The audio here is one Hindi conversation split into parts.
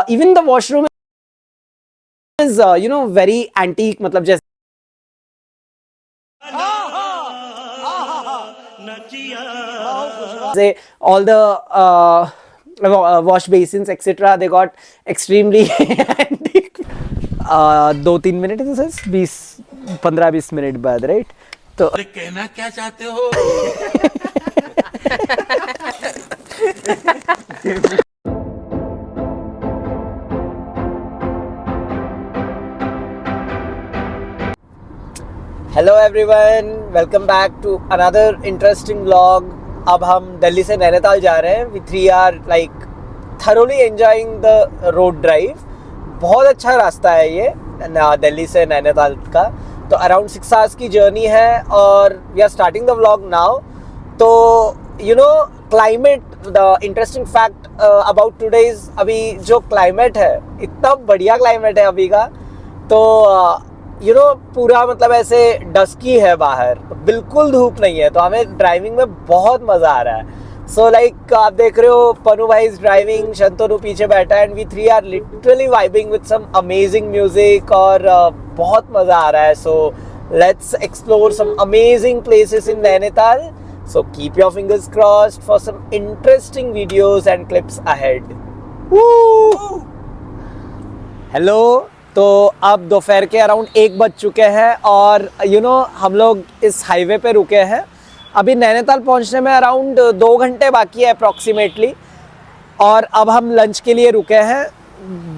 Even the washroom is very antique, मतलब जैसे all the wash basins etc. they got extremely antique. 2-3 minute से 15-20 मिनट बाद, राइट? तो कहना क्या चाहते हो? Hello everyone, welcome back to another interesting vlog. अब हम दिल्ली से नैनीताल जा रहे हैं. We 3 are like thoroughly enjoying the road drive. बहुत अच्छा रास्ता है ये दिल्ली से नैनीताल का. तो अराउंड 6 आवर्स की जर्नी है और we are starting the vlog now. तो climate, the interesting fact about today's, अभी जो क्लाइमेट है इतना बढ़िया क्लाइमेट है अभी का. तो पूरा मतलब ऐसे डस्की है बाहर, बिल्कुल धूप नहीं है. तो हमें ड्राइविंग में बहुत मज़ा आ रहा है. सो लाइक आप देख रहे हो, पनु भाई इज ड्राइविंग, शंतनु पीछे बैठा है, and we 3 are literally vibing with some amazing music और बहुत मज़ा आ रहा है. So let's explore some amazing places in Nainital. So keep your fingers crossed for some interesting videos and clips ahead. Hello. तो अब दोपहर के अराउंड 1 बज चुके हैं और हम लोग इस हाईवे पे रुके हैं. अभी नैनीताल पहुंचने में अराउंड 2 घंटे बाकी है अप्रॉक्सीमेटली. और अब हम लंच के लिए रुके हैं.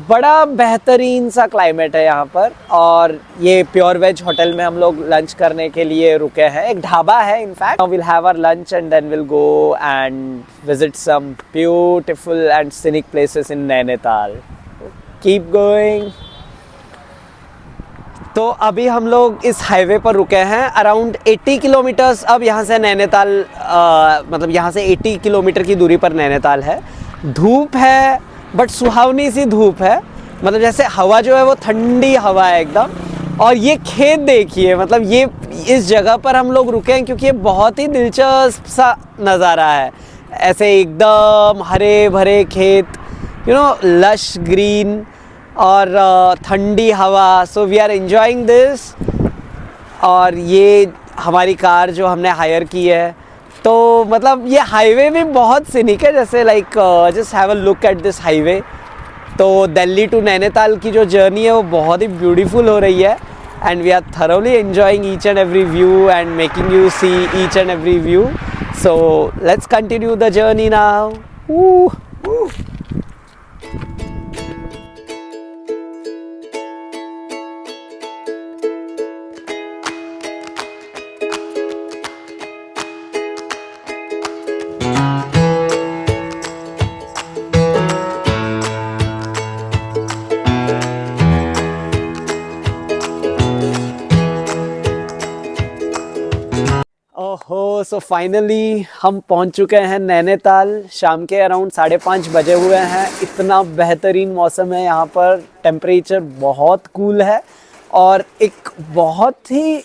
बड़ा बेहतरीन सा क्लाइमेट है यहाँ पर. और ये प्योर वेज होटल में हम लोग लंच करने के लिए रुके हैं. एक ढाबा है in fact. Will have our lunch and then will go and visit some beautiful and scenic places in Nainital. Keep going. तो अभी हम लोग इस हाईवे पर रुके हैं. अराउंड 80 किलोमीटर्स अब यहाँ से नैनीताल, मतलब यहाँ से 80 किलोमीटर की दूरी पर नैनीताल है. धूप है बट सुहावनी सी धूप है. मतलब जैसे हवा जो है वो ठंडी हवा है एकदम. और ये खेत देखिए, मतलब ये इस जगह पर हम लोग रुके हैं क्योंकि ये बहुत ही दिलचस्प सा नज़ारा है. ऐसे एकदम हरे भरे खेत, लश ग्रीन और ठंडी हवा. So we are enjoying this. और ये हमारी कार जो हमने हायर की है. तो मतलब ये हाईवे भी बहुत सिनिक है. जैसे like just have a look at this highway. तो दिल्ली टू नैनीताल की जो जर्नी है वो बहुत ही ब्यूटीफुल हो रही है. And we are thoroughly enjoying each and every view and making you see each and every view. So let's continue the journey now. ओहो, सो फाइनली हम पहुंच चुके हैं नैनीताल. शाम के अराउंड 5:30 बजे हुए हैं. इतना बेहतरीन मौसम है यहाँ पर. टेम्परेचर बहुत कूल है और एक बहुत ही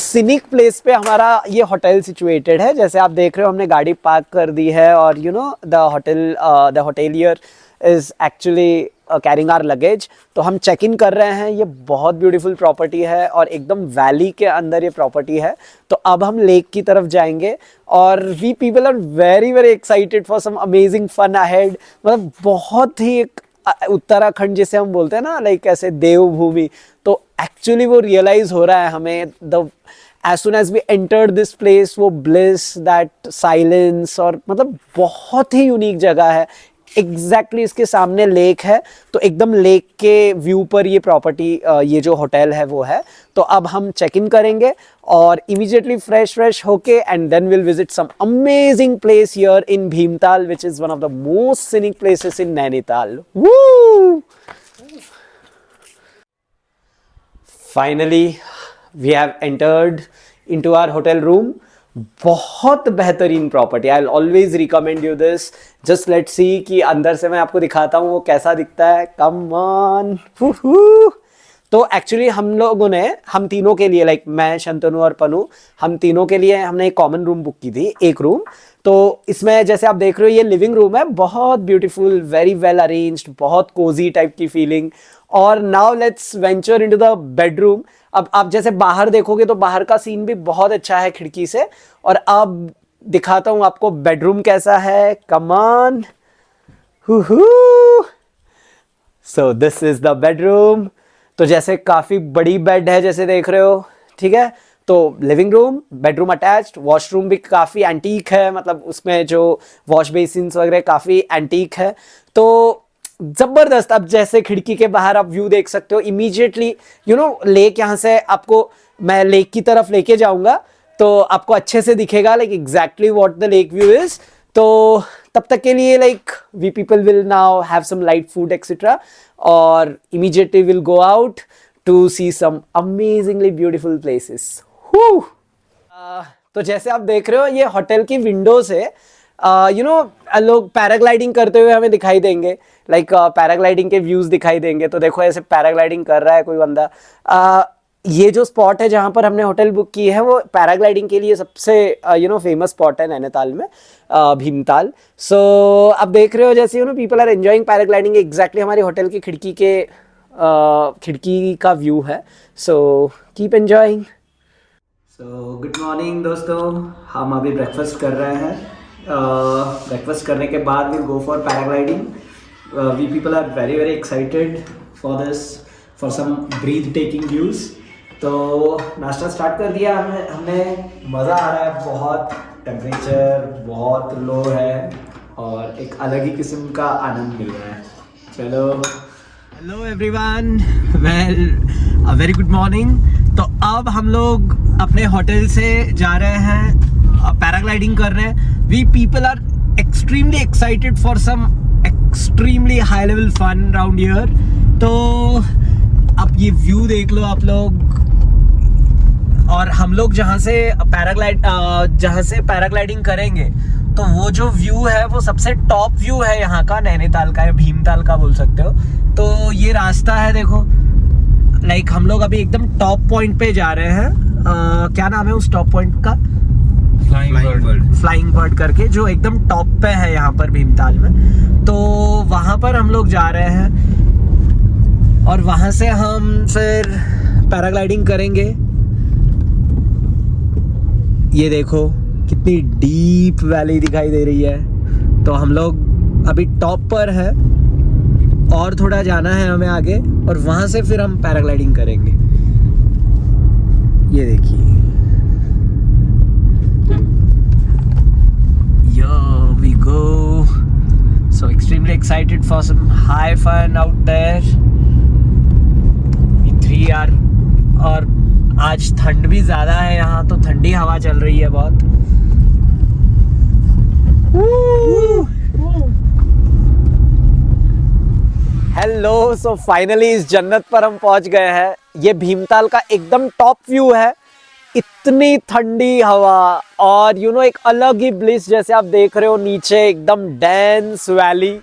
सिनिक प्लेस पे हमारा ये होटल सिचुएटेड है. जैसे आप देख रहे हो, हमने गाड़ी पार्क कर दी है और the hotelier is actually carrying our luggage. तो हम चेक इन कर रहे हैं. ये बहुत ब्यूटीफुल प्रॉपर्टी है और एकदम वैली के अंदर ये प्रॉपर्टी है. तो अब हम लेक की तरफ जाएंगे और we people are very very excited for some amazing fun ahead. मतलब बहुत ही एक उत्तराखंड जिसे हम बोलते हैं ना, लाइक ऐसे देवभूमि. तो एक्चुअली वो रियलाइज हो रहा है हमें. The as soon as we entered this place, वो bliss, that silence, और मतलब बहुत ही यूनिक जगह है. एग्जैक्टली इसके सामने लेक है. तो एकदम लेक के व्यू पर ये प्रॉपर्टी, ये जो होटल है वो है. तो अब हम चेक इन करेंगे और इमीडिएटली फ्रेश होके and then will visit some amazing place here in Bhimtal, which is one of the most scenic places in Nainital. Finally we have entered into our hotel room. बहुत बेहतरीन property. I always recommend you this. Just let see कि अंदर से मैं आपको दिखाता हूँ वो कैसा दिखता है. Come on. तो एक्चुअली हम तीनों के लिए, लाइक मैं, शंतनु और पनु, हम तीनों के लिए हमने एक कॉमन रूम बुक की थी, एक रूम. तो इसमें जैसे आप देख रहे हो ये लिविंग रूम है, बहुत ब्यूटीफुल, वेरी वेल अरेंज्ड, बहुत कोजी टाइप की फीलिंग। और now let's venture into the bedroom. अब आप जैसे बाहर देखोगे तो बाहर का सीन भी बहुत अच्छा है खिड़की से। और अब दिखाता हूं आपको बेडरूम कैसा है, come on. So this is the bedroom. तो जैसे काफी बड़ी बेड है जैसे देख रहे हो, ठीक है। तो living room, bedroom attached, washroom भी काफी एंटीक है, मतलब उसमें जो वॉश बेसिन्स वगैरह काफी एंटीक है। तो जबरदस्त। अब जैसे खिड़की के बाहर आप व्यू देख सकते हो इमीडिएटली, यू नो लेक, यहाँ से आपको मैं लेक की तरफ लेके जाऊंगा तो आपको अच्छे से दिखेगा like exactly what the lake view is. तो तब तक के लिए like we people will now have some light food etcetera और immediately will go out to see some amazingly beautiful places. तो जैसे आप देख रहे हो ये होटल की विंडो से यू नो लोग पैराग्लाइडिंग करते हुए हमें दिखाई देंगे, लाइक पैराग्लाइडिंग के व्यूज दिखाई देंगे। तो देखो ऐसे पैराग्लाइडिंग कर रहा है कोई बंदा। ये जो स्पॉट है जहाँ पर हमने होटल बुक की है वो पैराग्लाइडिंग के लिए सबसे यू नो फेमस स्पॉट है नैनीताल में, भीमताल। सो आप देख रहे हो जैसे you know people are enjoying paragliding, exactly हमारी होटल की खिड़की के खिड़की का व्यू है। So keep enjoying. So good morning दोस्तों, हम अभी ब्रेकफास्ट कर रहे हैं। ब्रेकफास्ट करने के बाद will go for paragliding. We people are very very excited for this, for some breathtaking views. तो नाश्ता स्टार्ट कर दिया हमने मज़ा आ रहा है बहुत, टेम्परेचर बहुत लो है और एक अलग ही किस्म का आनंद मिल रहा है। चलो, hello everyone, well a very good morning. तो अब हम लोग अपने होटल से जा रहे हैं, पैराग्लाइडिंग कर रहे हैं। We people are extremely excited for some extremely high level fun around here. तो अब ये व्यू देख लो आप लोग। और हम लोग जहाँ से पैराग्लाइडिंग करेंगे तो वो जो व्यू है वो सबसे टॉप व्यू है यहाँ का, नैनीताल का या भीमताल का बोल सकते हो। तो ये रास्ता है देखो, लाइक हम लोग अभी एकदम टॉप पॉइंट पे जा रहे हैं। क्या नाम है उस टॉप पॉइंट का? फ्लाइंग बर्ड करके, जो एकदम टॉप पे है यहाँ पर भीमताल में। तो वहाँ पर हम लोग जा रहे हैं और वहाँ से हम फिर पैराग्लाइडिंग करेंगे। ये देखो कितनी डीप वैली दिखाई दे रही है। तो हम लोग अभी टॉप पर है और थोड़ा जाना है हमें आगे और वहाँ से फिर हम पैराग्लाइडिंग करेंगे। ये देखिए, Here we go. So extremely excited for some high fun out there. We three are, और आज ठंड भी ज़्यादा है यहाँ, तो ठंडी हवा चल रही है बहुत। हेलो, सो फाइनली इस जन्नत पर हम पहुँच गए हैं। ये भीमताल का एकदम टॉप व्यू है, इतनी ठंडी हवा और यू नो एक अलग ही ब्लिस। जैसे आप देख रहे हो नीचे एकदम डेंस वैली,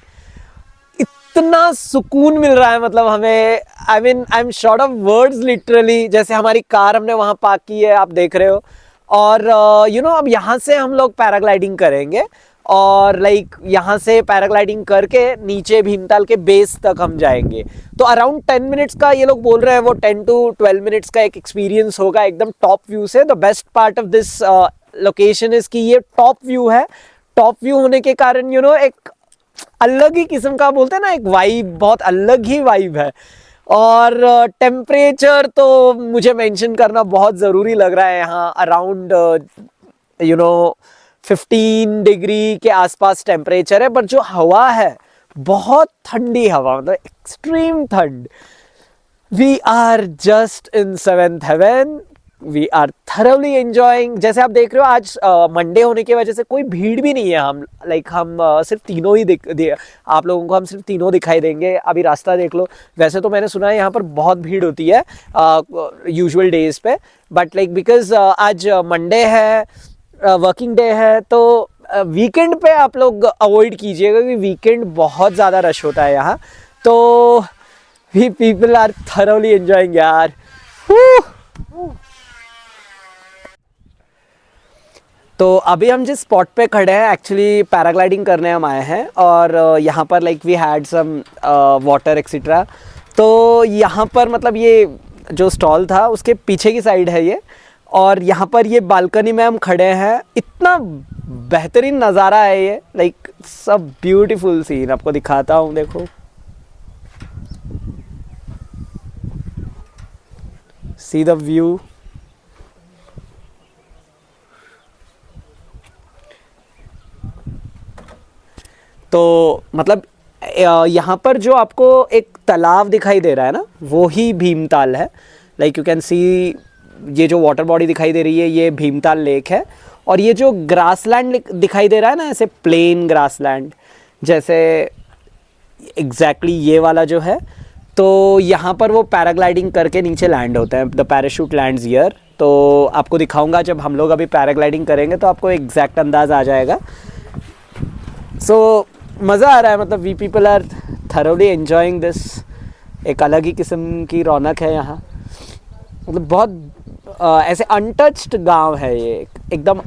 इतना सुकून मिल रहा है, मतलब हमें I am short of words literally. जैसे हमारी कार हमने वहाँ पार्क की है, आप देख रहे हो। और यू नो अब यहाँ से हम लोग पैराग्लाइडिंग करेंगे और लाइक यहाँ से पैराग्लाइडिंग करके नीचे भीमताल के बेस तक हम जाएंगे। तो अराउंड 10 मिनट्स का ये लोग बोल रहे हैं, वो 10 to 12 मिनट्स का एक एक्सपीरियंस होगा एकदम टॉप व्यू से। The best part of this location is कि ये टॉप व्यू है। टॉप व्यू होने के कारण यू नो एक अलग ही किस्म का, बोलते हैं ना, एक वाइब, बहुत अलग ही वाइब है। और टेम्परेचर तो मुझे मेंशन करना बहुत ज़रूरी लग रहा है यहाँ, अराउंड यू नो 15 डिग्री के आसपास टेम्परेचर है। बट जो हवा है बहुत ठंडी हवा, मतलब एक्सट्रीम ठंड। We are just in 7th heaven, we are thoroughly enjoying. जैसे आप देख रहे हो आज मंडे होने की वजह से कोई भीड़ भी नहीं है। हम सिर्फ तीनों ही आप लोगों को हम सिर्फ तीनों दिखाई देंगे। अभी रास्ता देख लो। वैसे तो मैंने सुना है यहाँ पर बहुत भीड़ होती है यूजुअल डेज पे, बट लाइक बिकॉज आज मंडे है, वर्किंग डे है, तो वीकेंड पे आप लोग अवॉइड कीजिएगा क्योंकि वीकेंड बहुत ज़्यादा रश होता है यहाँ। तो we people are thoroughly enjoying यार। तो अभी हम जिस स्पॉट पे खड़े हैं एक्चुअली पैराग्लाइडिंग करने हम आए हैं और यहाँ पर like we had some water etcetera. तो यहाँ पर मतलब ये जो स्टॉल था उसके पीछे की साइड है ये, और यहाँ पर ये बालकनी में हम खड़े हैं। इतना बेहतरीन नज़ारा है ये, लाइक सब ब्यूटीफुल सीन आपको दिखाता हूँ, देखो सी द व्यू। तो मतलब यहाँ पर जो आपको एक तालाब दिखाई दे रहा है ना, वो ही भीमताल है। लाइक यू कैन सी, ये जो वाटर बॉडी दिखाई दे रही है ये भीमताल लेक है। और ये जो ग्रासलैंड दिखाई दे रहा है ना, ऐसे प्लेन ग्रासलैंड जैसे एग्जैक्टली ये वाला जो है, तो यहाँ पर वो पैराग्लाइडिंग करके नीचे लैंड होते हैं। The parachute lands here. तो आपको दिखाऊंगा जब हम लोग अभी पैराग्लाइडिंग करेंगे तो आपको एग्जैक्ट अंदाज़ आ जाएगा। सो मज़ा आ रहा है, मतलब we people are thoroughly enjoying this. एक अलग ही किस्म की रौनक है यहाँ, मतलब बहुत ऐसे अनटच्ड गांव है ये, एकदम